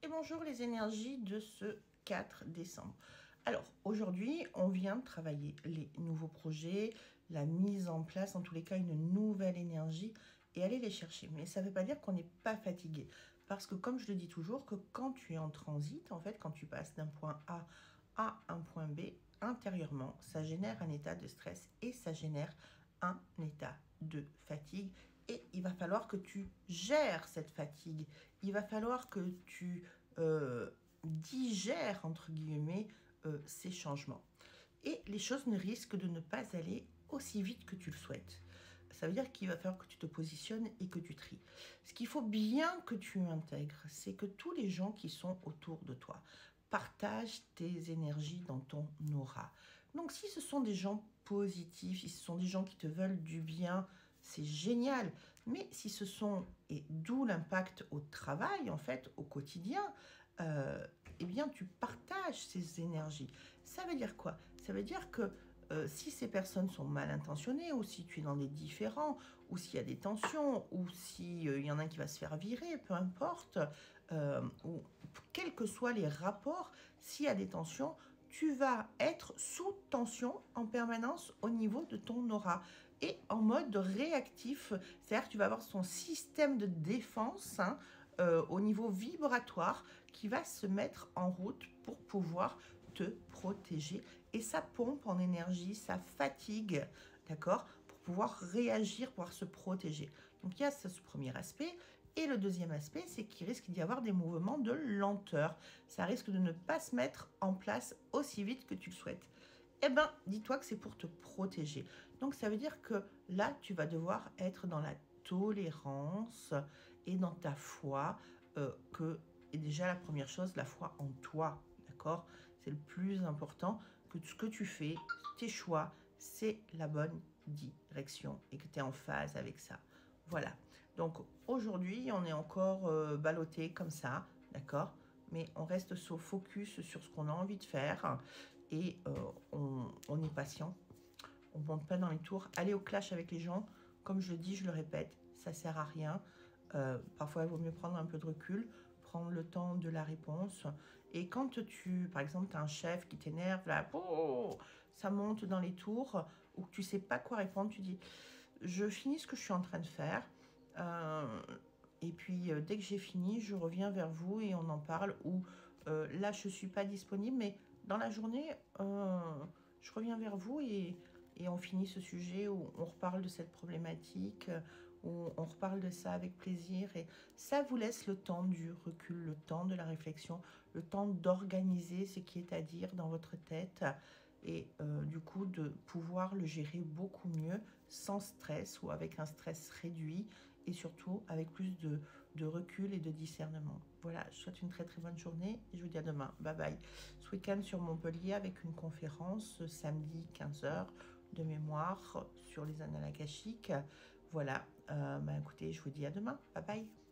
Et bonjour les énergies de ce 4 décembre. Alors aujourd'hui, on vient de travailler les nouveaux projets, la mise en place, en tous les cas, une nouvelle énergie et aller les chercher. Mais ça ne veut pas dire qu'on n'est pas fatigué. Parce que comme je le dis toujours, que quand tu es en transit, en fait, quand tu passes d'un point A à un point B, intérieurement, ça génère un état de stress et ça génère un état de fatigue. Et il va falloir que tu gères cette fatigue. Il va falloir que tu digères, entre guillemets, ces changements. Et les choses ne risquent de ne pas aller aussi vite que tu le souhaites. Ça veut dire qu'il va falloir que tu te positionnes et que tu tries. Ce qu'il faut bien que tu intègres, c'est que tous les gens qui sont autour de toi partagent tes énergies dans ton aura. Donc si ce sont des gens positifs, si ce sont des gens qui te veulent du bien, c'est génial. Mais si ce sont, et d'où l'impact au travail, en fait, au quotidien, eh bien, tu partages ces énergies. Ça veut dire quoi? Ça veut dire que si ces personnes sont mal intentionnées, ou si tu es dans des différends, ou s'il y a des tensions, ou s'il y en a un qui va se faire virer, peu importe, ou quels que soient les rapports, s'il y a des tensions, tu vas être sous tension en permanence au niveau de ton aura et en mode réactif, c'est-à-dire que tu vas avoir son système de défense au niveau vibratoire qui va se mettre en route pour pouvoir te protéger et ça pompe en énergie, ça fatigue, d'accord, pour pouvoir réagir, pouvoir se protéger. Donc il y a ce premier aspect. Et le deuxième aspect, c'est qu'il risque d'y avoir des mouvements de lenteur. Ça risque de ne pas se mettre en place aussi vite que tu le souhaites. Eh bien, dis-toi que c'est pour te protéger. Donc, ça veut dire que là, tu vas devoir être dans la tolérance et dans ta foi, et déjà, la première chose, la foi en toi, d'accord? C'est le plus important, que ce que tu fais, tes choix, c'est la bonne direction et que tu es en phase avec ça. Voilà. Donc, aujourd'hui, on est encore ballotté comme ça, d'accord? Mais on reste focus sur ce qu'on a envie de faire et on est patient. On ne monte pas dans les tours. Aller au clash avec les gens, comme je le dis, je le répète, ça ne sert à rien. Parfois, il vaut mieux prendre un peu de recul, prendre le temps de la réponse. Et quand par exemple, tu as un chef qui t'énerve, là, oh, ça monte dans les tours, ou que tu ne sais pas quoi répondre, tu dis, je finis ce que je suis en train de faire. Et puis, dès que j'ai fini, je reviens vers vous et on en parle. Ou là, je ne suis pas disponible, mais dans la journée, je reviens vers vous et on finit ce sujet, où on reparle de cette problématique, où on reparle de ça avec plaisir. Et ça vous laisse le temps du recul, le temps de la réflexion, le temps d'organiser ce qui est à dire dans votre tête. Et du coup, de pouvoir le gérer beaucoup mieux, sans stress ou avec un stress réduit et surtout avec plus de recul et de discernement. Voilà, je souhaite une très très bonne journée et je vous dis à demain. Bye bye. Ce week-end sur Montpellier avec une conférence samedi 15h de mémoire sur les annales akashiques. Voilà, écoutez, je vous dis à demain. Bye bye.